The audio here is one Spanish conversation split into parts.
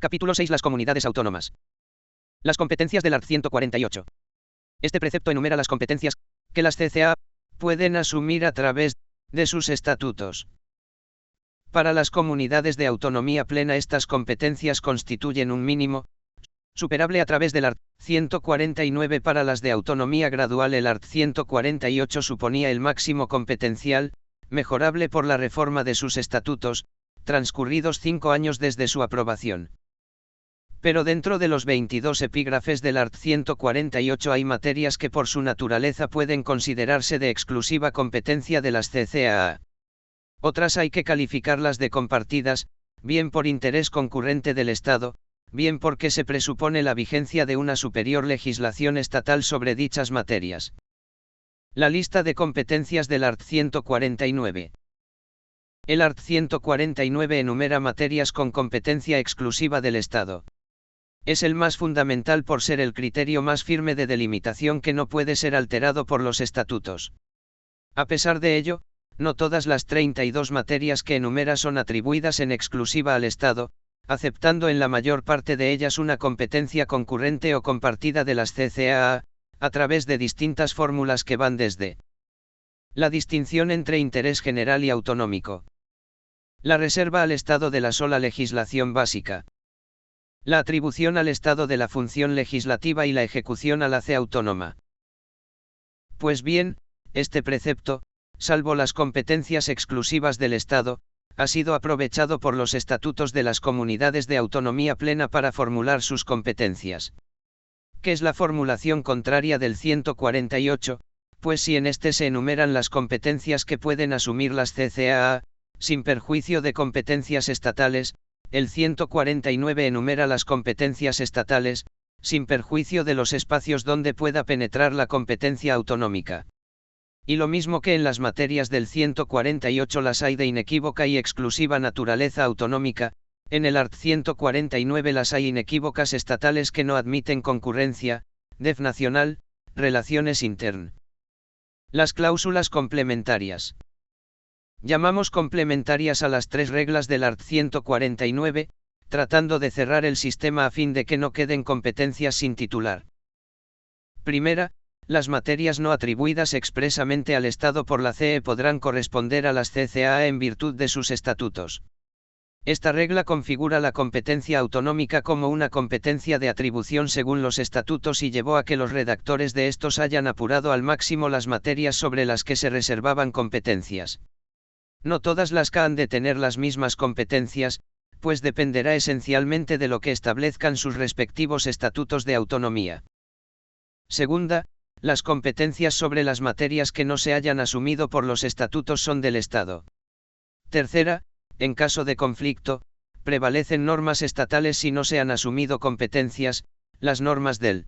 Capítulo 6. Las comunidades autónomas. Las competencias del art. 148. Este precepto enumera las competencias que las CCA pueden asumir a través de sus estatutos. Para las comunidades de autonomía plena, estas competencias constituyen un mínimo superable a través del art. 149. Para las de autonomía gradual, el art. 148 suponía el máximo competencial, mejorable por la reforma de sus estatutos, transcurridos 5 años desde su aprobación. Pero dentro de los 22 epígrafes del art. 148 hay materias que por su naturaleza pueden considerarse de exclusiva competencia de las CCAA. Otras hay que calificarlas de compartidas, bien por interés concurrente del Estado, bien porque se presupone la vigencia de una superior legislación estatal sobre dichas materias. La lista de competencias del art. 149. El art. 149 enumera materias con competencia exclusiva del Estado. Es el más fundamental por ser el criterio más firme de delimitación que no puede ser alterado por los estatutos. A pesar de ello, no todas las 32 materias que enumera son atribuidas en exclusiva al Estado, aceptando en la mayor parte de ellas una competencia concurrente o compartida de las CCAA, a través de distintas fórmulas que van desde la distinción entre interés general y autonómico, la reserva al Estado de la sola legislación básica, la atribución al Estado de la función legislativa y la ejecución a la CE autónoma. Pues bien, este precepto, salvo las competencias exclusivas del Estado, ha sido aprovechado por los estatutos de las comunidades de autonomía plena para formular sus competencias. ¿Qué es la formulación contraria del 148? Pues si en este se enumeran las competencias que pueden asumir las CCAA, sin perjuicio de competencias estatales, el 149 enumera las competencias estatales, sin perjuicio de los espacios donde pueda penetrar la competencia autonómica. Y lo mismo que en las materias del 148 las hay de inequívoca y exclusiva naturaleza autonómica, en el art. 149 las hay inequívocas estatales que no admiten concurrencia, def nacional, relaciones intern. Las cláusulas complementarias. Llamamos complementarias a las 3 reglas del art. 149, tratando de cerrar el sistema a fin de que no queden competencias sin titular. Primera, las materias no atribuidas expresamente al Estado por la CE podrán corresponder a las CCAA en virtud de sus estatutos. Esta regla configura la competencia autonómica como una competencia de atribución según los estatutos y llevó a que los redactores de estos hayan apurado al máximo las materias sobre las que se reservaban competencias. No todas las CA han de tener las mismas competencias, pues dependerá esencialmente de lo que establezcan sus respectivos estatutos de autonomía. Segunda, las competencias sobre las materias que no se hayan asumido por los estatutos son del Estado. Tercera, en caso de conflicto, prevalecen normas estatales si no se han asumido competencias, las normas del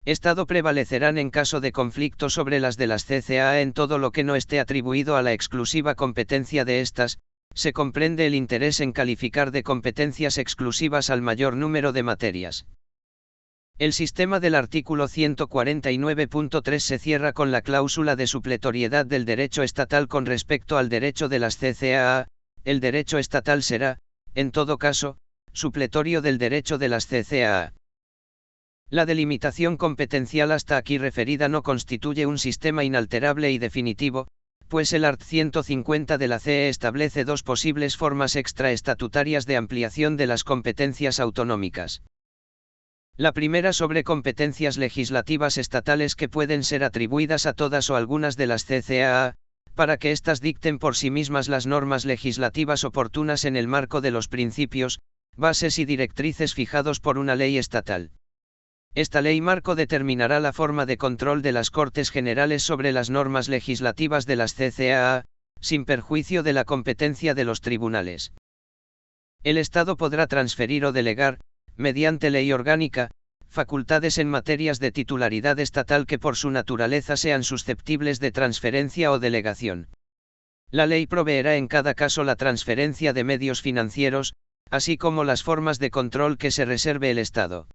Estado prevalecerán en caso de conflicto sobre las de las CCAA en todo lo que no esté atribuido a la exclusiva competencia de estas. Se comprende el interés en calificar de competencias exclusivas al mayor número de materias. El sistema del artículo 149.3 se cierra con la cláusula de supletoriedad del derecho estatal con respecto al derecho de las CCAA. El derecho estatal será, en todo caso, supletorio del derecho de las CCAA. La delimitación competencial hasta aquí referida no constituye un sistema inalterable y definitivo, pues el art. 150 de la CE establece 2 posibles formas extraestatutarias de ampliación de las competencias autonómicas. La primera sobre competencias legislativas estatales que pueden ser atribuidas a todas o algunas de las CCAA, para que éstas dicten por sí mismas las normas legislativas oportunas en el marco de los principios, bases y directrices fijados por una ley estatal. Esta ley marco determinará la forma de control de las Cortes Generales sobre las normas legislativas de las CCAA, sin perjuicio de la competencia de los tribunales. El Estado podrá transferir o delegar, mediante ley orgánica, facultades en materias de titularidad estatal que por su naturaleza sean susceptibles de transferencia o delegación. La ley proveerá en cada caso la transferencia de medios financieros, así como las formas de control que se reserve el Estado.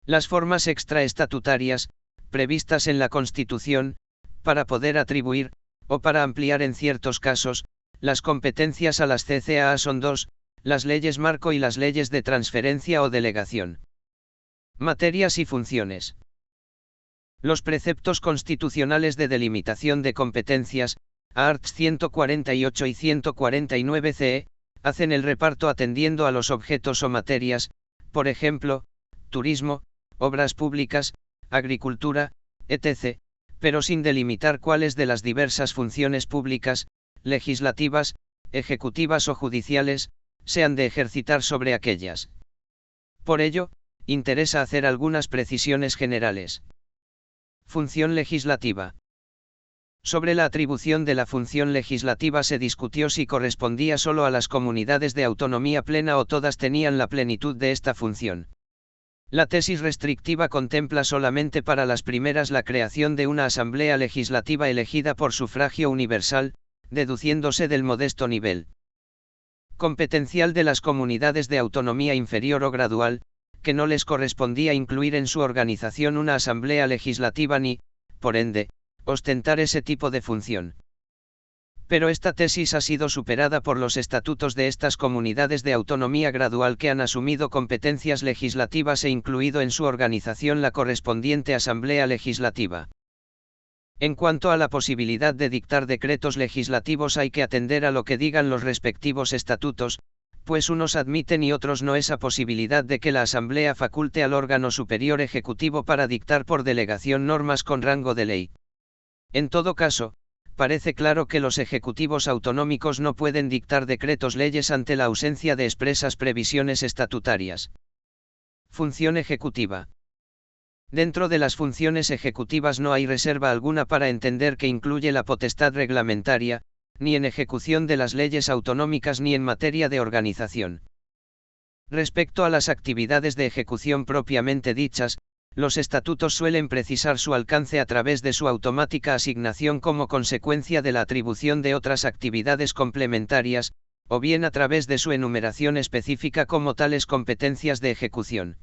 Las formas extraestatutarias, previstas en la Constitución, para poder atribuir, o para ampliar en ciertos casos, las competencias a las CCAA son 2, las leyes marco y las leyes de transferencia o delegación. Materias y funciones. Los preceptos constitucionales de delimitación de competencias, arts. 148 y 149 CE, hacen el reparto atendiendo a los objetos o materias, por ejemplo, turismo, obras públicas, agricultura, etc., pero sin delimitar cuáles de las diversas funciones públicas, legislativas, ejecutivas o judiciales, se han de ejercitar sobre aquellas. Por ello, interesa hacer algunas precisiones generales. Función legislativa. Sobre la atribución de la función legislativa se discutió si correspondía solo a las comunidades de autonomía plena o todas tenían la plenitud de esta función. La tesis restrictiva contempla solamente para las primeras la creación de una asamblea legislativa elegida por sufragio universal, deduciéndose del modesto nivel competencial de las comunidades de autonomía inferior o gradual, que no les correspondía incluir en su organización una asamblea legislativa ni, por ende, ostentar ese tipo de función. Pero esta tesis ha sido superada por los estatutos de estas comunidades de autonomía gradual que han asumido competencias legislativas e incluido en su organización la correspondiente asamblea legislativa. En cuanto a la posibilidad de dictar decretos legislativos hay que atender a lo que digan los respectivos estatutos, pues unos admiten y otros no esa posibilidad de que la asamblea faculte al órgano superior ejecutivo para dictar por delegación normas con rango de ley. En todo caso, parece claro que los ejecutivos autonómicos no pueden dictar decretos leyes ante la ausencia de expresas previsiones estatutarias. Función ejecutiva. Dentro de las funciones ejecutivas no hay reserva alguna para entender que incluye la potestad reglamentaria, ni en ejecución de las leyes autonómicas ni en materia de organización. Respecto a las actividades de ejecución propiamente dichas, los estatutos suelen precisar su alcance a través de su automática asignación como consecuencia de la atribución de otras actividades complementarias, o bien a través de su enumeración específica como tales competencias de ejecución.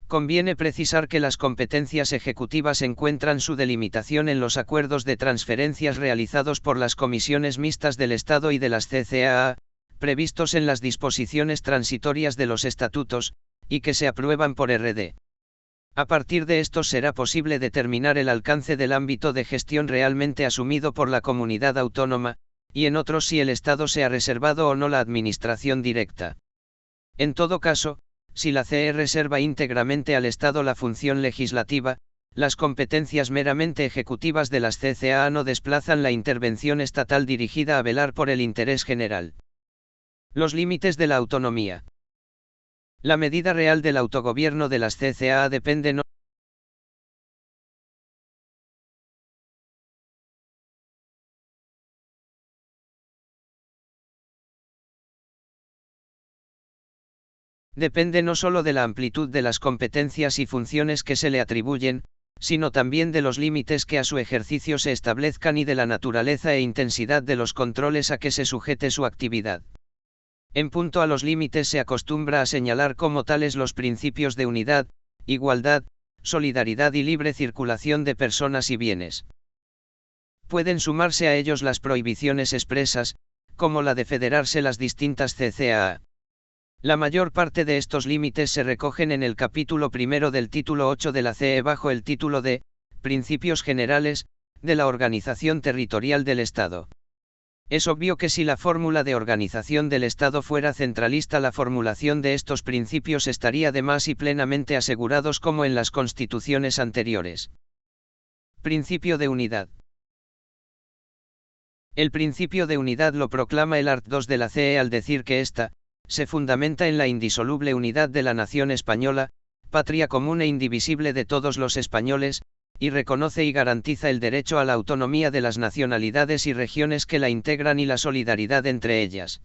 Conviene precisar que las competencias ejecutivas encuentran su delimitación en los acuerdos de transferencias realizados por las comisiones mixtas del Estado y de las CCAA, previstos en las disposiciones transitorias de los estatutos, y que se aprueban por RD. A partir de estos será posible determinar el alcance del ámbito de gestión realmente asumido por la comunidad autónoma, y en otros si el Estado se ha reservado o no la administración directa. En todo caso, si la CE reserva íntegramente al Estado la función legislativa, las competencias meramente ejecutivas de las CCAA no desplazan la intervención estatal dirigida a velar por el interés general. Los límites de la autonomía. La medida real del autogobierno de las CCAA depende no solo de la amplitud de las competencias y funciones que se le atribuyen, sino también de los límites que a su ejercicio se establezcan y de la naturaleza e intensidad de los controles a que se sujete su actividad. En punto a los límites se acostumbra a señalar como tales los principios de unidad, igualdad, solidaridad y libre circulación de personas y bienes. Pueden sumarse a ellos las prohibiciones expresas, como la de federarse las distintas CCAA. La mayor parte de estos límites se recogen en el capítulo primero del título 8 de la CE bajo el título de Principios Generales de la Organización Territorial del Estado. Es obvio que si la fórmula de organización del Estado fuera centralista, la formulación de estos principios estaría de más y plenamente asegurados como en las constituciones anteriores. Principio de unidad. El principio de unidad lo proclama el art. 2 de la CE al decir que ésta se fundamenta en la indisoluble unidad de la nación española, patria común e indivisible de todos los españoles, y reconoce y garantiza el derecho a la autonomía de las nacionalidades y regiones que la integran y la solidaridad entre ellas.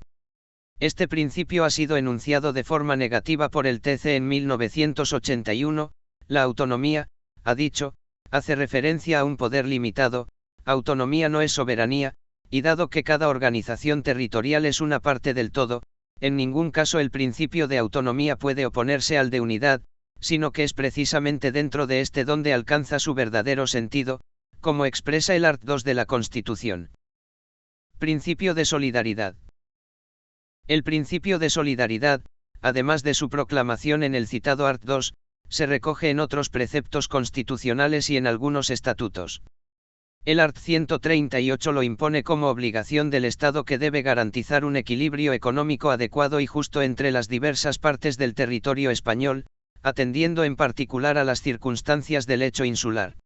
Este principio ha sido enunciado de forma negativa por el TC en 1981, la autonomía, ha dicho, hace referencia a un poder limitado, autonomía no es soberanía, y dado que cada organización territorial es una parte del todo, en ningún caso el principio de autonomía puede oponerse al de unidad, sino que es precisamente dentro de este donde alcanza su verdadero sentido, como expresa el art. 2 de la Constitución. Principio de solidaridad. El principio de solidaridad, además de su proclamación en el citado art. 2, se recoge en otros preceptos constitucionales y en algunos estatutos. El art. 138 lo impone como obligación del Estado, que debe garantizar un equilibrio económico adecuado y justo entre las diversas partes del territorio español, atendiendo en particular a las circunstancias del hecho insular.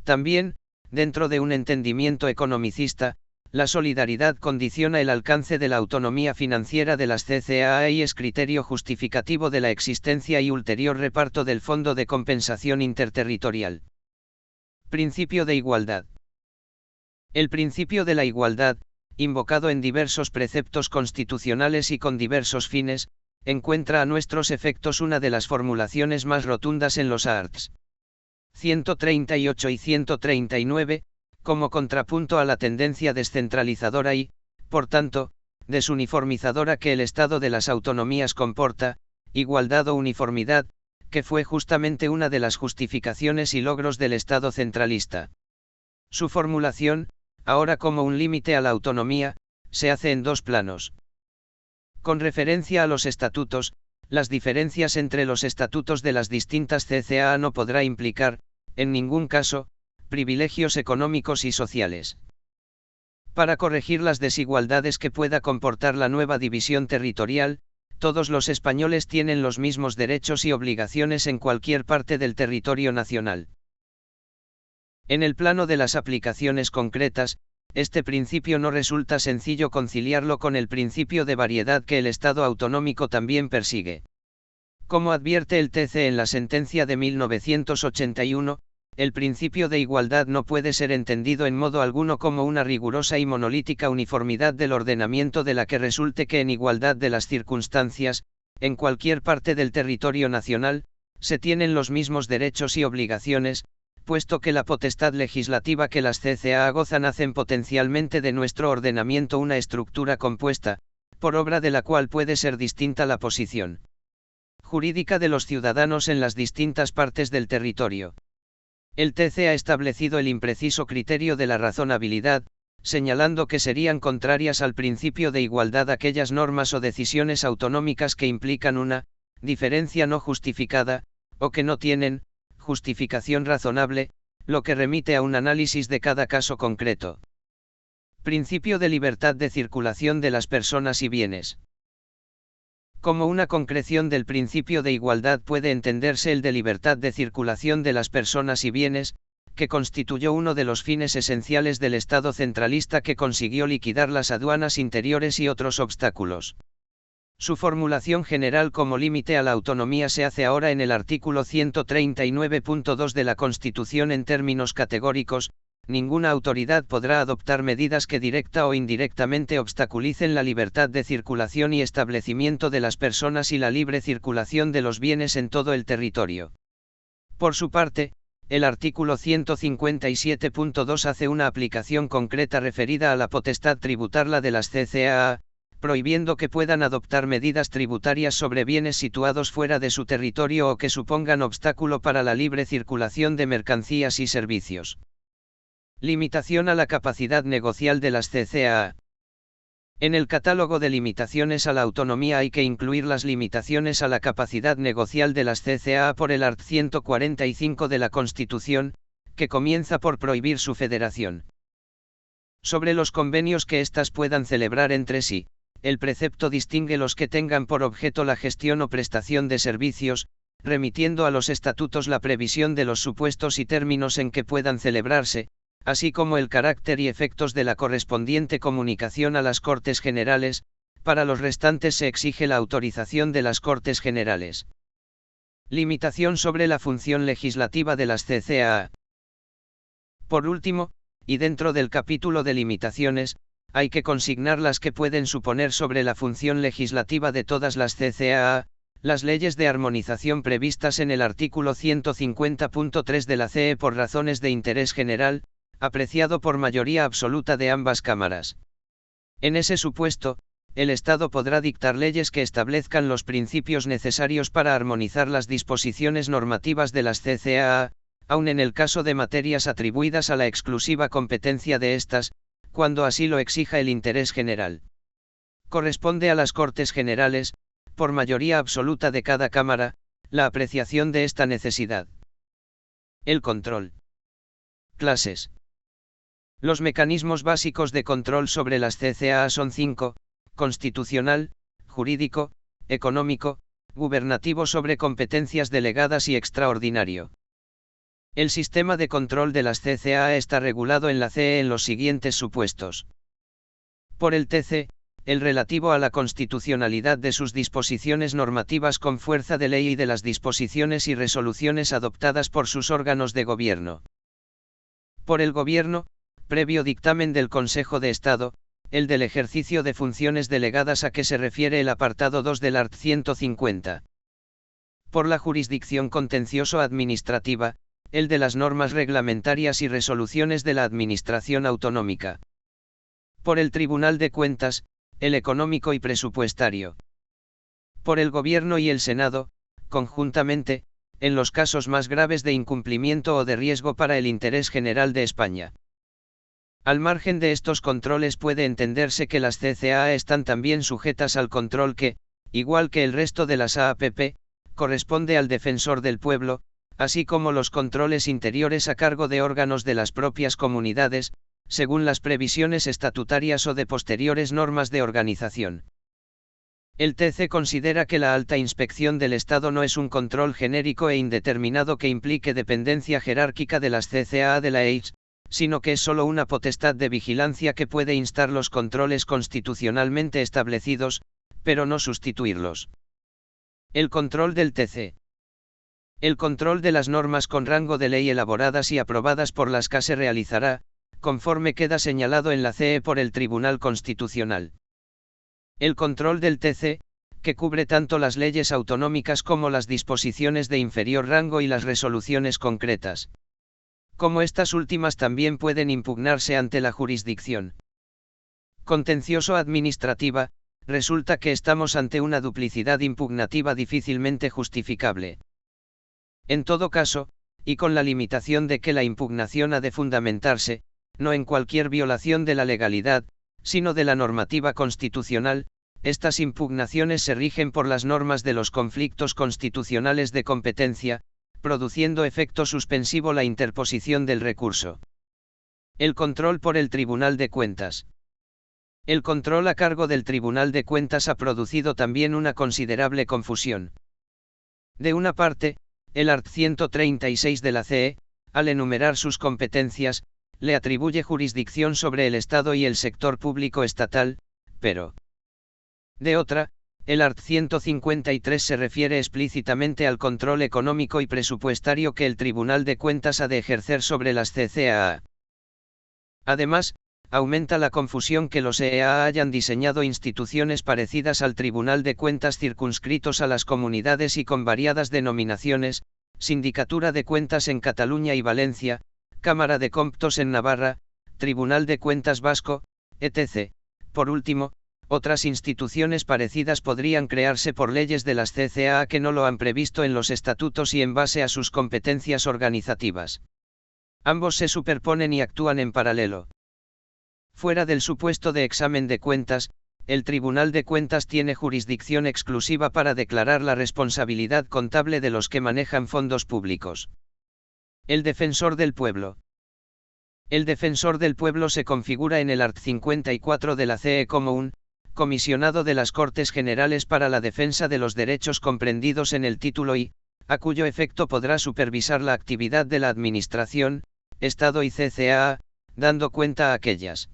También, dentro de un entendimiento economicista, la solidaridad condiciona el alcance de la autonomía financiera de las CCAA y es criterio justificativo de la existencia y ulterior reparto del Fondo de Compensación Interterritorial. Principio de igualdad. El principio de la igualdad, invocado en diversos preceptos constitucionales y con diversos fines, encuentra a nuestros efectos una de las formulaciones más rotundas en los arts. 138 y 139, como contrapunto a la tendencia descentralizadora y, por tanto, desuniformizadora que el Estado de las autonomías comporta, igualdad o uniformidad, que fue justamente una de las justificaciones y logros del Estado centralista. Su formulación, ahora como un límite a la autonomía, se hace en dos planos. Con referencia a los estatutos, las diferencias entre los estatutos de las distintas CCAA no podrá implicar, en ningún caso, privilegios económicos y sociales. Para corregir las desigualdades que pueda comportar la nueva división territorial, todos los españoles tienen los mismos derechos y obligaciones en cualquier parte del territorio nacional. En el plano de las aplicaciones concretas, este principio no resulta sencillo conciliarlo con el principio de variedad que el Estado autonómico también persigue. Como advierte el TC en la sentencia de 1981, el principio de igualdad no puede ser entendido en modo alguno como una rigurosa y monolítica uniformidad del ordenamiento de la que resulte que en igualdad de las circunstancias, en cualquier parte del territorio nacional, se tienen los mismos derechos y obligaciones, puesto que la potestad legislativa que las CCAA gozan hacen potencialmente de nuestro ordenamiento una estructura compuesta, por obra de la cual puede ser distinta la posición jurídica de los ciudadanos en las distintas partes del territorio. El TC ha establecido el impreciso criterio de la razonabilidad, señalando que serían contrarias al principio de igualdad aquellas normas o decisiones autonómicas que implican una diferencia no justificada, o que no tienen justificación razonable, lo que remite a un análisis de cada caso concreto. Principio de libertad de circulación de las personas y bienes. Como una concreción del principio de igualdad puede entenderse el de libertad de circulación de las personas y bienes, que constituyó uno de los fines esenciales del Estado centralista que consiguió liquidar las aduanas interiores y otros obstáculos. Su formulación general como límite a la autonomía se hace ahora en el artículo 139.2 de la Constitución en términos categóricos: ninguna autoridad podrá adoptar medidas que directa o indirectamente obstaculicen la libertad de circulación y establecimiento de las personas y la libre circulación de los bienes en todo el territorio. Por su parte, el artículo 157.2 hace una aplicación concreta referida a la potestad tributaria de las CCAA, prohibiendo que puedan adoptar medidas tributarias sobre bienes situados fuera de su territorio o que supongan obstáculo para la libre circulación de mercancías y servicios. Limitación a la capacidad negocial de las CCAA. En el catálogo de limitaciones a la autonomía hay que incluir las limitaciones a la capacidad negocial de las CCAA por el art. 145 de la Constitución, que comienza por prohibir su federación. Sobre los convenios que éstas puedan celebrar entre sí, el precepto distingue los que tengan por objeto la gestión o prestación de servicios, remitiendo a los estatutos la previsión de los supuestos y términos en que puedan celebrarse, así como el carácter y efectos de la correspondiente comunicación a las Cortes Generales. Para los restantes se exige la autorización de las Cortes Generales. Limitación sobre la función legislativa de las CCAA. Por último, y dentro del capítulo de limitaciones, hay que consignar las que pueden suponer sobre la función legislativa de todas las CCAA, las leyes de armonización previstas en el artículo 150.3 de la CE por razones de interés general, apreciado por mayoría absoluta de ambas cámaras. En ese supuesto, el Estado podrá dictar leyes que establezcan los principios necesarios para armonizar las disposiciones normativas de las CCAA, aun en el caso de materias atribuidas a la exclusiva competencia de estas, cuando así lo exija el interés general. corresponde a las Cortes Generales, por mayoría absoluta de cada Cámara, la apreciación de esta necesidad. El control. Clases. Los mecanismos básicos de control sobre las CCA son 5, constitucional, jurídico, económico, gubernativo sobre competencias delegadas y extraordinario. El sistema de control de las CCA está regulado en la CE en los siguientes supuestos. Por el TC, el relativo a la constitucionalidad de sus disposiciones normativas con fuerza de ley y de las disposiciones y resoluciones adoptadas por sus órganos de gobierno. Por el Gobierno, previo dictamen del Consejo de Estado, el del ejercicio de funciones delegadas a que se refiere el apartado 2 del art. 150. Por la jurisdicción contencioso-administrativa, el de las normas reglamentarias y resoluciones de la Administración autonómica. Por el Tribunal de Cuentas, el económico y presupuestario. Por el Gobierno y el Senado, conjuntamente, en los casos más graves de incumplimiento o de riesgo para el interés general de España. Al margen de estos controles puede entenderse que las CCA están también sujetas al control que, igual que el resto de las AAPP, corresponde al Defensor del Pueblo, así como los controles interiores a cargo de órganos de las propias comunidades, según las previsiones estatutarias o de posteriores normas de organización. El TC considera que la alta inspección del Estado no es un control genérico e indeterminado que implique dependencia jerárquica de las CCA de la EIS, sino que es solo una potestad de vigilancia que puede instar los controles constitucionalmente establecidos, pero no sustituirlos. El control del TC. El control de las normas con rango de ley elaboradas y aprobadas por las CA se realizará, conforme queda señalado en la CE por el Tribunal Constitucional. El control del TC, que cubre tanto las leyes autonómicas como las disposiciones de inferior rango y las resoluciones concretas. Como estas últimas también pueden impugnarse ante la jurisdicción contencioso-administrativa, resulta que estamos ante una duplicidad impugnativa difícilmente justificable. En todo caso, y con la limitación de que la impugnación ha de fundamentarse, no en cualquier violación de la legalidad, sino de la normativa constitucional, estas impugnaciones se rigen por las normas de los conflictos constitucionales de competencia, produciendo efecto suspensivo la interposición del recurso. El control por el Tribunal de Cuentas. El control a cargo del Tribunal de Cuentas ha producido también una considerable confusión. De una parte, el art. 136 de la CE, al enumerar sus competencias, le atribuye jurisdicción sobre el Estado y el sector público estatal, pero de otra, el art. 153 se refiere explícitamente al control económico y presupuestario que el Tribunal de Cuentas ha de ejercer sobre las CCAA. Además, aumenta la confusión que los EEA hayan diseñado instituciones parecidas al Tribunal de Cuentas circunscritos a las comunidades y con variadas denominaciones, Sindicatura de Cuentas en Cataluña y Valencia, Cámara de Cómputos en Navarra, Tribunal de Cuentas Vasco, etc. Por último, otras instituciones parecidas podrían crearse por leyes de las CCAA que no lo han previsto en los estatutos y en base a sus competencias organizativas. Ambos se superponen y actúan en paralelo. Fuera del supuesto de examen de cuentas, el Tribunal de Cuentas tiene jurisdicción exclusiva para declarar la responsabilidad contable de los que manejan fondos públicos. El Defensor del Pueblo. El Defensor del Pueblo se configura en el art. 54 de la CE como un comisionado de las Cortes Generales para la defensa de los derechos comprendidos en el título I, a cuyo efecto podrá supervisar la actividad de la Administración, Estado y CCAA, dando cuenta a aquellas.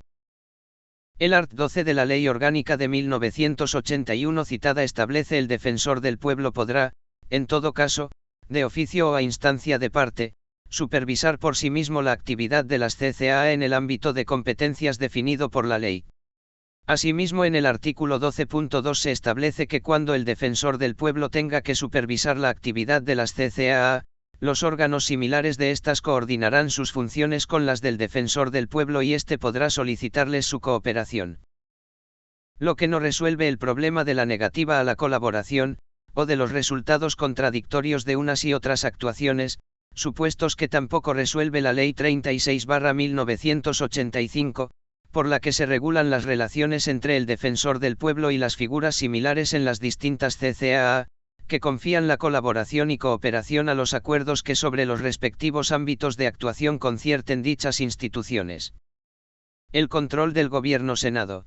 El art. 12 de la Ley Orgánica de 1981 citada establece: el Defensor del Pueblo podrá, en todo caso, de oficio o a instancia de parte, supervisar por sí mismo la actividad de las CCAA en el ámbito de competencias definido por la ley. Asimismo, en el artículo 12.2 se establece que cuando el Defensor del Pueblo tenga que supervisar la actividad de las CCAA, los órganos similares de estas coordinarán sus funciones con las del Defensor del Pueblo y éste podrá solicitarles su cooperación. Lo que no resuelve el problema de la negativa a la colaboración, o de los resultados contradictorios de unas y otras actuaciones, supuestos que tampoco resuelve la Ley 36/1985, por la que se regulan las relaciones entre el defensor del pueblo y las figuras similares en las distintas CCAA, que confían la colaboración y cooperación a los acuerdos que sobre los respectivos ámbitos de actuación concierten dichas instituciones. El control del Gobierno-Senado.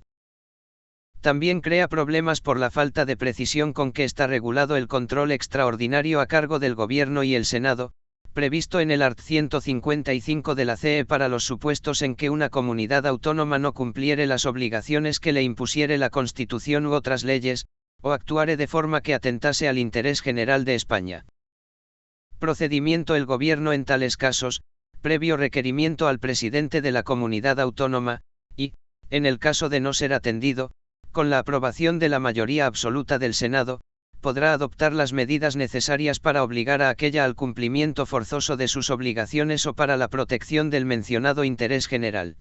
También crea problemas por la falta de precisión con que está regulado el control extraordinario a cargo del Gobierno y el Senado, previsto en el art. 155 de la CE para los supuestos en que una comunidad autónoma no cumpliere las obligaciones que le impusiere la Constitución u otras leyes, o actuare de forma que atentase al interés general de España. Procedimiento: el Gobierno en tales casos, previo requerimiento al presidente de la comunidad autónoma, y, en el caso de no ser atendido, con la aprobación de la mayoría absoluta del Senado, podrá adoptar las medidas necesarias para obligar a aquella al cumplimiento forzoso de sus obligaciones o para la protección del mencionado interés general.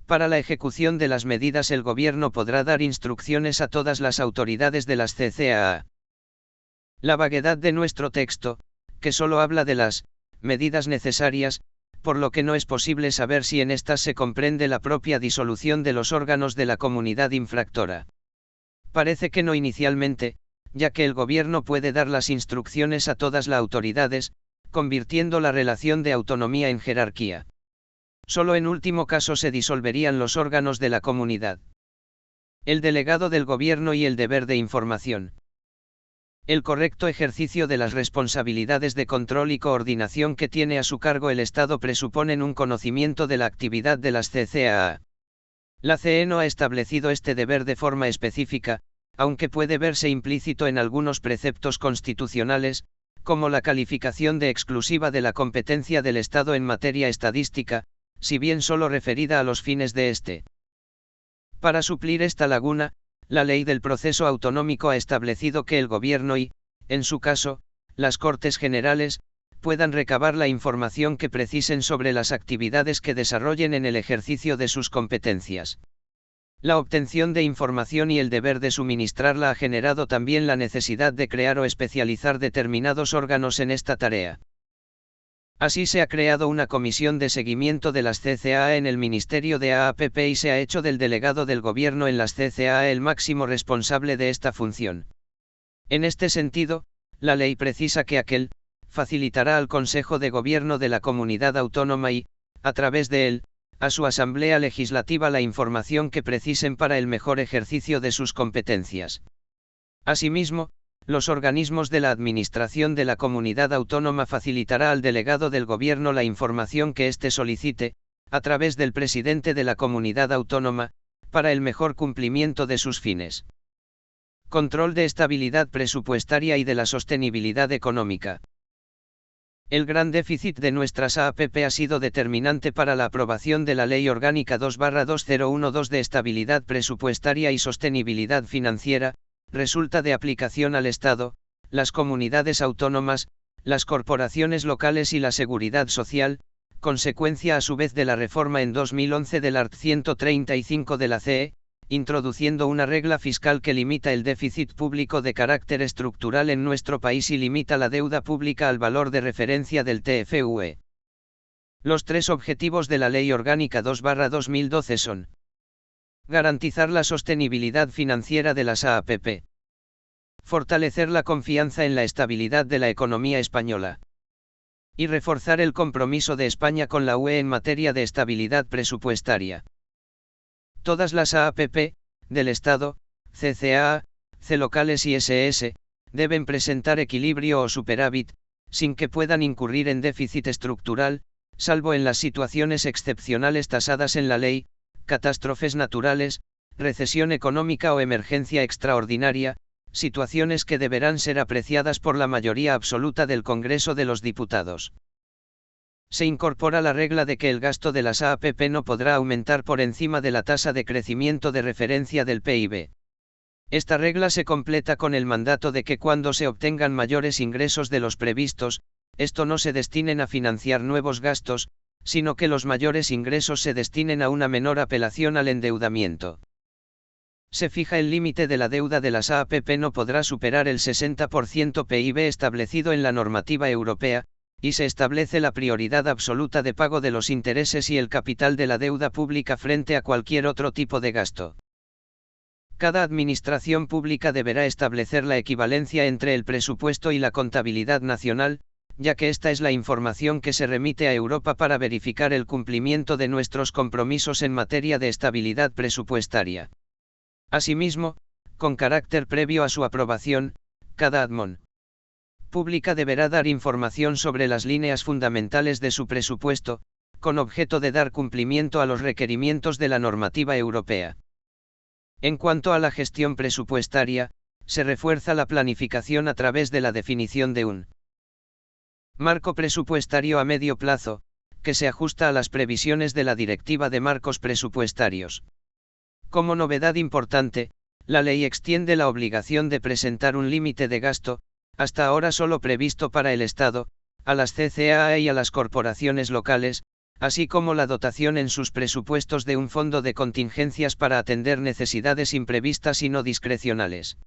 Para la ejecución de las medidas el Gobierno podrá dar instrucciones a todas las autoridades de las CCAA. La vaguedad de nuestro texto, que solo habla de las medidas necesarias, por lo que no es posible saber si en estas se comprende la propia disolución de los órganos de la comunidad infractora. Parece que no inicialmente, ya que el Gobierno puede dar las instrucciones a todas las autoridades, convirtiendo la relación de autonomía en jerarquía. Solo en último caso se disolverían los órganos de la comunidad. El delegado del Gobierno y el deber de información. El correcto ejercicio de las responsabilidades de control y coordinación que tiene a su cargo el Estado presuponen un conocimiento de la actividad de las CCAA. La CE no ha establecido este deber de forma específica, aunque puede verse implícito en algunos preceptos constitucionales, como la calificación de exclusiva de la competencia del Estado en materia estadística, si bien solo referida a los fines de este. Para suplir esta laguna, la Ley del Proceso Autonómico ha establecido que el Gobierno y, en su caso, las Cortes Generales, puedan recabar la información que precisen sobre las actividades que desarrollen en el ejercicio de sus competencias. La obtención de información y el deber de suministrarla ha generado también la necesidad de crear o especializar determinados órganos en esta tarea. Así se ha creado una comisión de seguimiento de las CCAA en el Ministerio de AAPP y se ha hecho del delegado del Gobierno en las CCAA el máximo responsable de esta función. En este sentido, la ley precisa que aquel facilitará al Consejo de Gobierno de la Comunidad Autónoma y, a través de él, a su Asamblea Legislativa la información que precisen para el mejor ejercicio de sus competencias. Asimismo, los organismos de la Administración de la Comunidad Autónoma facilitará al delegado del Gobierno la información que éste solicite, a través del presidente de la Comunidad Autónoma, para el mejor cumplimiento de sus fines. Control de estabilidad presupuestaria y de la sostenibilidad económica. El gran déficit de nuestras AAPP ha sido determinante para la aprobación de la Ley Orgánica 2/2012 de Estabilidad Presupuestaria y Sostenibilidad Financiera. Resulta de aplicación al Estado, las comunidades autónomas, las corporaciones locales y la seguridad social, consecuencia a su vez de la reforma en 2011 del art. 135 de la CE, introduciendo una regla fiscal que limita el déficit público de carácter estructural en nuestro país y limita la deuda pública al valor de referencia del TFUE. Los tres objetivos de la Ley Orgánica 2/2012 son: garantizar la sostenibilidad financiera de las AAPP. Fortalecer la confianza en la estabilidad de la economía española. Y reforzar el compromiso de España con la UE en materia de estabilidad presupuestaria. Todas las AAPP, del Estado, CCAA, C-locales y SS, deben presentar equilibrio o superávit, sin que puedan incurrir en déficit estructural, salvo en las situaciones excepcionales tasadas en la ley, catástrofes naturales, recesión económica o emergencia extraordinaria, situaciones que deberán ser apreciadas por la mayoría absoluta del Congreso de los Diputados. Se incorpora la regla de que el gasto de las AAPP no podrá aumentar por encima de la tasa de crecimiento de referencia del PIB. Esta regla se completa con el mandato de que cuando se obtengan mayores ingresos de los previstos, esto no se destinen a financiar nuevos gastos, sino que los mayores ingresos se destinen a una menor apelación al endeudamiento. Se fija el límite de la deuda de las AAPP no podrá superar el 60% PIB establecido en la normativa europea, y se establece la prioridad absoluta de pago de los intereses y el capital de la deuda pública frente a cualquier otro tipo de gasto. Cada administración pública deberá establecer la equivalencia entre el presupuesto y la contabilidad nacional, ya que esta es la información que se remite a Europa para verificar el cumplimiento de nuestros compromisos en materia de estabilidad presupuestaria. Asimismo, con carácter previo a su aprobación, cada admon pública deberá dar información sobre las líneas fundamentales de su presupuesto, con objeto de dar cumplimiento a los requerimientos de la normativa europea. En cuanto a la gestión presupuestaria, se refuerza la planificación a través de la definición de un marco presupuestario a medio plazo, que se ajusta a las previsiones de la Directiva de Marcos Presupuestarios. Como novedad importante, la ley extiende la obligación de presentar un límite de gasto, hasta ahora solo previsto para el Estado, a las CCAA y a las corporaciones locales, así como la dotación en sus presupuestos de un fondo de contingencias para atender necesidades imprevistas y no discrecionales.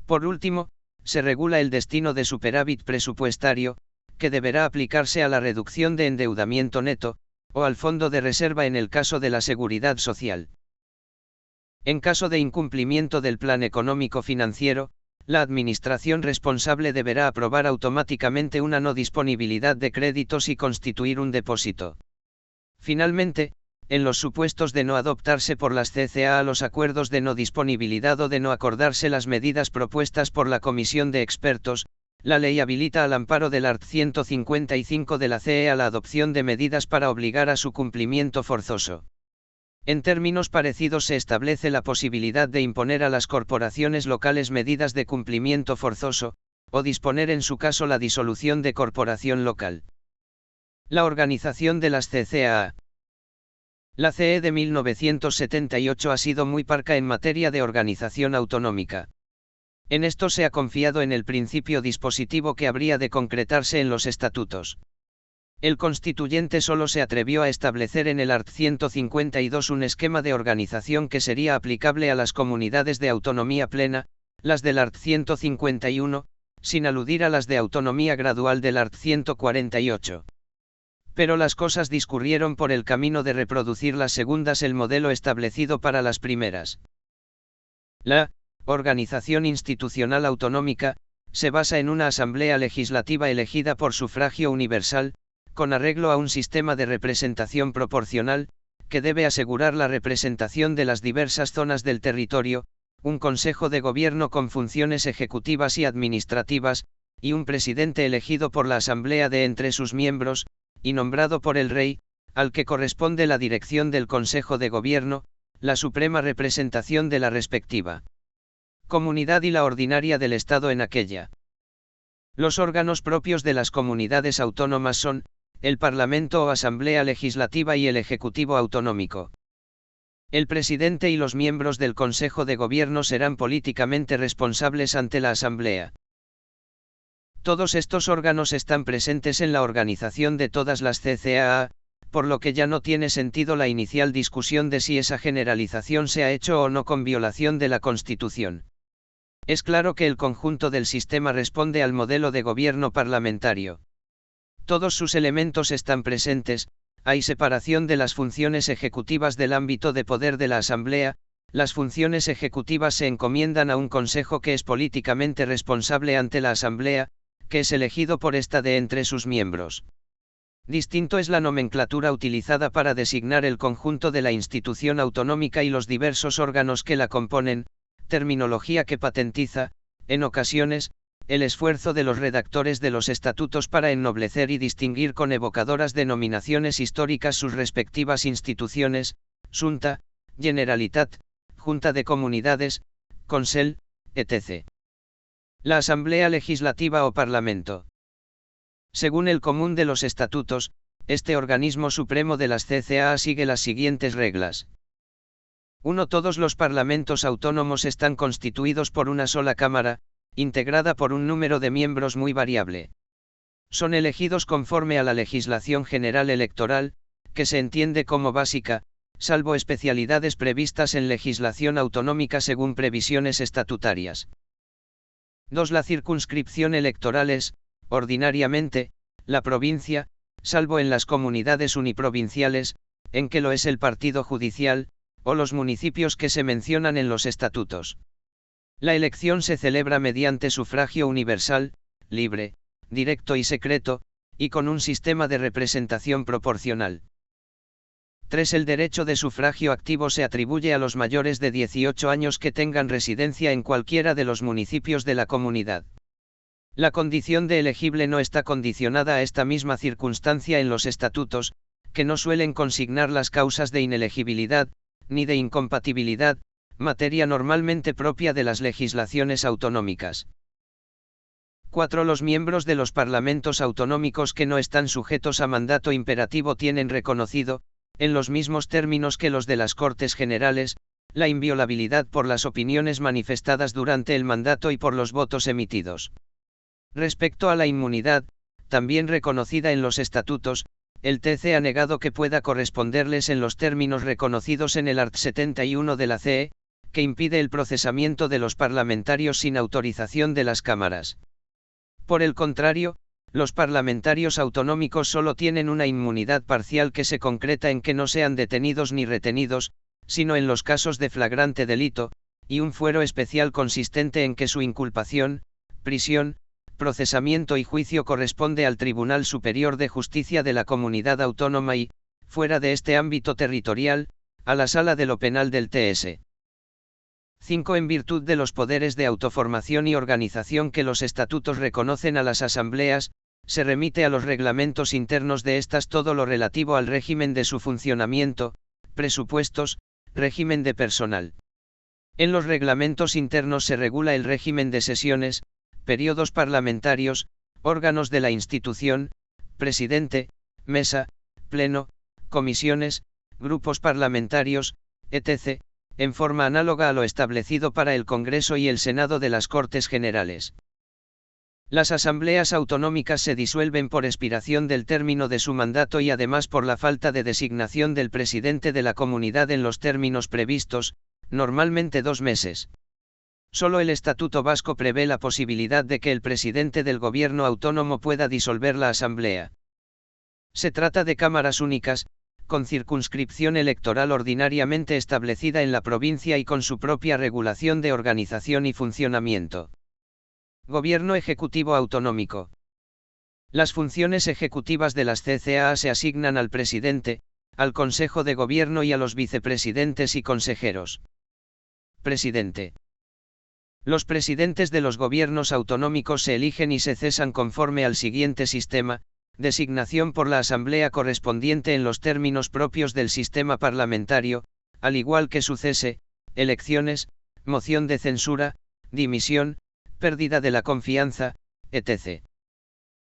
Por último, se regula el destino de superávit presupuestario, que deberá aplicarse a la reducción de endeudamiento neto, o al fondo de reserva en el caso de la seguridad social. En caso de incumplimiento del plan económico financiero, la administración responsable deberá aprobar automáticamente una no disponibilidad de créditos y constituir un depósito. Finalmente, en los supuestos de no adoptarse por las CCAA los acuerdos de no disponibilidad o de no acordarse las medidas propuestas por la comisión de expertos, la ley habilita al amparo del art. 155 de la CE a la adopción de medidas para obligar a su cumplimiento forzoso. En términos parecidos se establece la posibilidad de imponer a las corporaciones locales medidas de cumplimiento forzoso, o disponer en su caso la disolución de corporación local. La organización de las CCAA. La CE de 1978 ha sido muy parca en materia de organización autonómica. En esto se ha confiado en el principio dispositivo que habría de concretarse en los estatutos. El constituyente solo se atrevió a establecer en el art. 152 un esquema de organización que sería aplicable a las comunidades de autonomía plena, las del art. 151, sin aludir a las de autonomía gradual del art. 148. Pero las cosas discurrieron por el camino de reproducir las segundas el modelo establecido para las primeras. La organización institucional autonómica se basa en una asamblea legislativa elegida por sufragio universal, con arreglo a un sistema de representación proporcional, que debe asegurar la representación de las diversas zonas del territorio, un consejo de gobierno con funciones ejecutivas y administrativas, y un presidente elegido por la asamblea de entre sus miembros, y nombrado por el rey, al que corresponde la dirección del consejo de gobierno, la suprema representación de la respectiva comunidad y la ordinaria del Estado en aquella. Los órganos propios de las comunidades autónomas son, el Parlamento o Asamblea Legislativa y el Ejecutivo Autonómico. El presidente y los miembros del Consejo de Gobierno serán políticamente responsables ante la Asamblea. Todos estos órganos están presentes en la organización de todas las CCAA, por lo que ya no tiene sentido la inicial discusión de si esa generalización se ha hecho o no con violación de la Constitución. Es claro que el conjunto del sistema responde al modelo de gobierno parlamentario. Todos sus elementos están presentes, hay separación de las funciones ejecutivas del ámbito de poder de la Asamblea, las funciones ejecutivas se encomiendan a un consejo que es políticamente responsable ante la Asamblea, que es elegido por esta de entre sus miembros. Distinto es la nomenclatura utilizada para designar el conjunto de la institución autonómica y los diversos órganos que la componen, terminología que patentiza, en ocasiones, el esfuerzo de los redactores de los estatutos para ennoblecer y distinguir con evocadoras denominaciones históricas sus respectivas instituciones, Xunta, Generalitat, Junta de Comunidades, Consell, etc. La Asamblea Legislativa o Parlamento. Según el común de los estatutos, este organismo supremo de las CCAA sigue las siguientes reglas. 1. Todos los parlamentos autónomos están constituidos por una sola Cámara, integrada por un número de miembros muy variable. Son elegidos conforme a la legislación general electoral, que se entiende como básica, salvo especialidades previstas en legislación autonómica según previsiones estatutarias. 2. La circunscripción electoral es, ordinariamente, la provincia, salvo en las comunidades uniprovinciales, en que lo es el partido judicial, o los municipios que se mencionan en los estatutos. La elección se celebra mediante sufragio universal, libre, directo y secreto, y con un sistema de representación proporcional. 3. El derecho de sufragio activo se atribuye a los mayores de 18 años que tengan residencia en cualquiera de los municipios de la comunidad. La condición de elegible no está condicionada a esta misma circunstancia en los estatutos, que no suelen consignar las causas de inelegibilidad, ni de incompatibilidad, materia normalmente propia de las legislaciones autonómicas. 4. Los miembros de los parlamentos autonómicos que no están sujetos a mandato imperativo tienen reconocido, en los mismos términos que los de las Cortes Generales, la inviolabilidad por las opiniones manifestadas durante el mandato y por los votos emitidos. Respecto a la inmunidad, también reconocida en los estatutos, el TC ha negado que pueda corresponderles en los términos reconocidos en el art. 71 de la CE, que impide el procesamiento de los parlamentarios sin autorización de las cámaras. Por el contrario, los parlamentarios autonómicos solo tienen una inmunidad parcial que se concreta en que no sean detenidos ni retenidos, sino en los casos de flagrante delito, y un fuero especial consistente en que su inculpación, prisión, procesamiento y juicio corresponde al Tribunal Superior de Justicia de la Comunidad Autónoma y, fuera de este ámbito territorial, a la Sala de lo Penal del TS. 5. En virtud de los poderes de autoformación y organización que los estatutos reconocen a las asambleas, se remite a los reglamentos internos de estas todo lo relativo al régimen de su funcionamiento, presupuestos, régimen de personal. En los reglamentos internos se regula el régimen de sesiones, periodos parlamentarios, órganos de la institución, presidente, mesa, pleno, comisiones, grupos parlamentarios, etc., en forma análoga a lo establecido para el Congreso y el Senado de las Cortes Generales. Las asambleas autonómicas se disuelven por expiración del término de su mandato y además por la falta de designación del presidente de la comunidad en los términos previstos, normalmente 2 meses. Solo el Estatuto Vasco prevé la posibilidad de que el presidente del gobierno autónomo pueda disolver la asamblea. Se trata de cámaras únicas, con circunscripción electoral ordinariamente establecida en la provincia y con su propia regulación de organización y funcionamiento. Gobierno Ejecutivo Autonómico. Las funciones ejecutivas de las CCAA se asignan al presidente, al Consejo de Gobierno y a los vicepresidentes y consejeros. Presidente. Los presidentes de los gobiernos autonómicos se eligen y se cesan conforme al siguiente sistema: designación por la Asamblea correspondiente en los términos propios del sistema parlamentario, al igual que su cese, elecciones, moción de censura, dimisión, pérdida de la confianza, etc.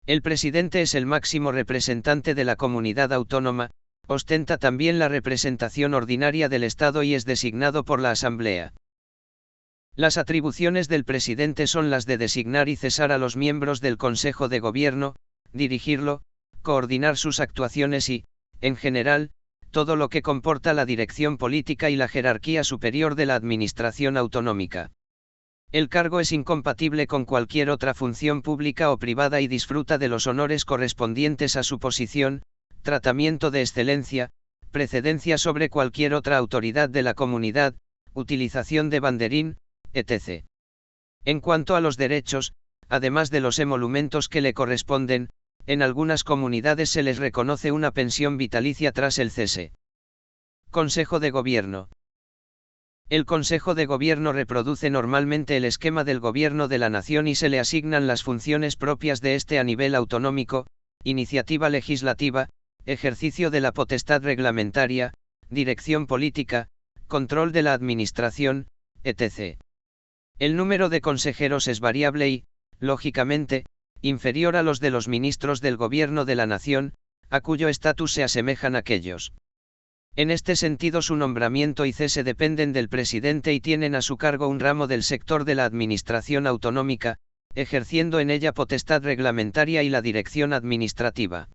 El presidente es el máximo representante de la comunidad autónoma, ostenta también la representación ordinaria del Estado y es designado por la Asamblea. Las atribuciones del presidente son las de designar y cesar a los miembros del Consejo de Gobierno, dirigirlo, coordinar sus actuaciones y, en general, todo lo que comporta la dirección política y la jerarquía superior de la administración autonómica. El cargo es incompatible con cualquier otra función pública o privada y disfruta de los honores correspondientes a su posición, tratamiento de excelencia, precedencia sobre cualquier otra autoridad de la comunidad, utilización de banderín, etc. En cuanto a los derechos, además de los emolumentos que le corresponden, en algunas comunidades se les reconoce una pensión vitalicia tras el cese. Consejo de Gobierno. El Consejo de Gobierno reproduce normalmente el esquema del Gobierno de la Nación y se le asignan las funciones propias de este a nivel autonómico: iniciativa legislativa, ejercicio de la potestad reglamentaria, dirección política, control de la administración, etc. El número de consejeros es variable y, lógicamente, inferior a los de los ministros del Gobierno de la Nación, a cuyo estatus se asemejan aquellos. En este sentido, su nombramiento y cese dependen del presidente y tienen a su cargo un ramo del sector de la administración autonómica, ejerciendo en ella potestad reglamentaria y la dirección administrativa.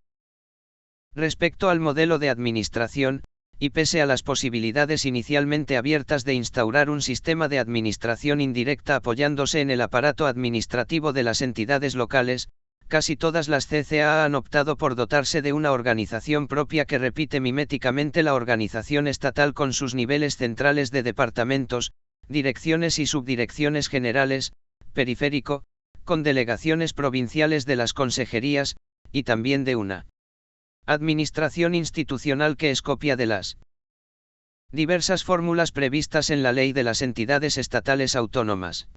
Respecto al modelo de administración, y pese a las posibilidades inicialmente abiertas de instaurar un sistema de administración indirecta apoyándose en el aparato administrativo de las entidades locales, casi todas las CCA han optado por dotarse de una organización propia que repite miméticamente la organización estatal con sus niveles centrales de departamentos, direcciones y subdirecciones generales, periférico, con delegaciones provinciales de las consejerías, y también de una administración institucional que es copia de las diversas fórmulas previstas en la ley de las entidades estatales autónomas.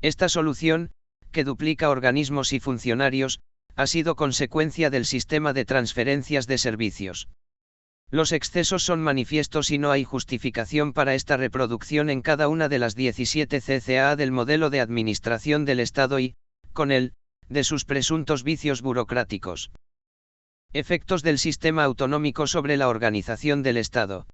Esta solución, que duplica organismos y funcionarios, ha sido consecuencia del sistema de transferencias de servicios. Los excesos son manifiestos y no hay justificación para esta reproducción en cada una de las 17 CCA del modelo de administración del Estado y, con él, de sus presuntos vicios burocráticos. Efectos del sistema autonómico sobre la organización del Estado.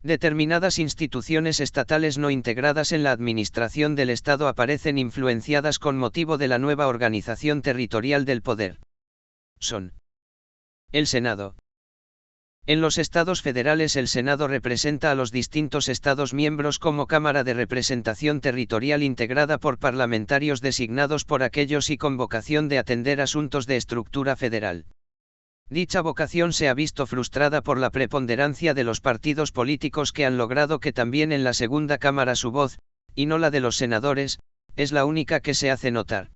Determinadas instituciones estatales no integradas en la administración del Estado aparecen influenciadas con motivo de la nueva organización territorial del poder. Son: el Senado. En los estados federales el Senado representa a los distintos estados miembros como Cámara de Representación Territorial integrada por parlamentarios designados por aquellos y con vocación de atender asuntos de estructura federal. Dicha vocación se ha visto frustrada por la preponderancia de los partidos políticos que han logrado que también en la segunda cámara su voz, y no la de los senadores, es la única que se hace notar.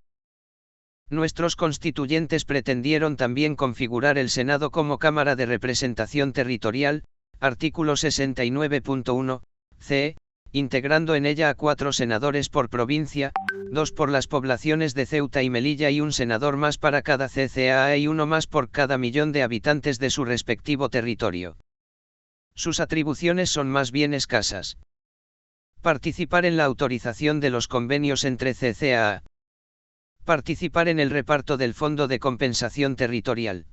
Nuestros constituyentes pretendieron también configurar el Senado como Cámara de Representación Territorial, artículo 69.1, c, integrando en ella a 4 senadores por provincia, 2 por las poblaciones de Ceuta y Melilla y un senador más para cada CCA y uno más por cada millón de habitantes de su respectivo territorio. Sus atribuciones son más bien escasas. Participar en la autorización de los convenios entre CCA. Participar en el reparto del Fondo de Compensación Territorial.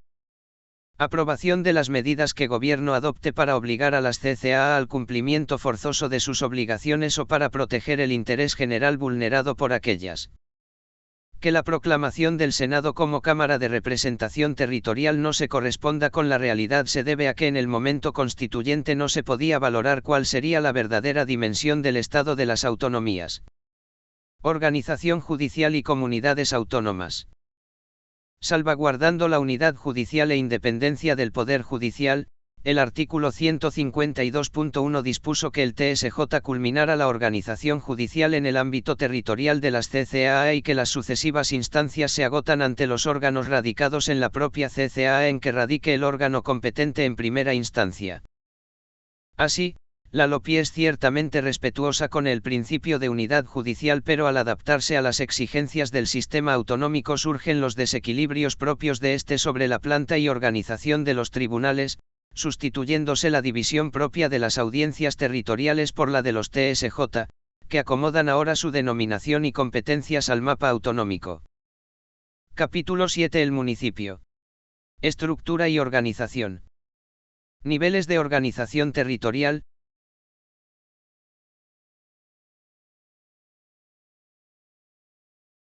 Aprobación de las medidas que Gobierno adopte para obligar a las CCA al cumplimiento forzoso de sus obligaciones o para proteger el interés general vulnerado por aquellas. Que la proclamación del Senado como Cámara de Representación Territorial no se corresponda con la realidad se debe a que en el momento constituyente no se podía valorar cuál sería la verdadera dimensión del Estado de las autonomías. Organización judicial y comunidades autónomas. Salvaguardando la unidad judicial e independencia del Poder Judicial, el artículo 152.1 dispuso que el TSJ culminara la organización judicial en el ámbito territorial de las CCA y que las sucesivas instancias se agotan ante los órganos radicados en la propia CCA en que radique el órgano competente en primera instancia. Así, la LOPI es ciertamente respetuosa con el principio de unidad judicial, pero al adaptarse a las exigencias del sistema autonómico surgen los desequilibrios propios de este sobre la planta y organización de los tribunales, sustituyéndose la división propia de las audiencias territoriales por la de los TSJ, que acomodan ahora su denominación y competencias al mapa autonómico. Capítulo 7. El municipio. Estructura y organización. Niveles de organización territorial.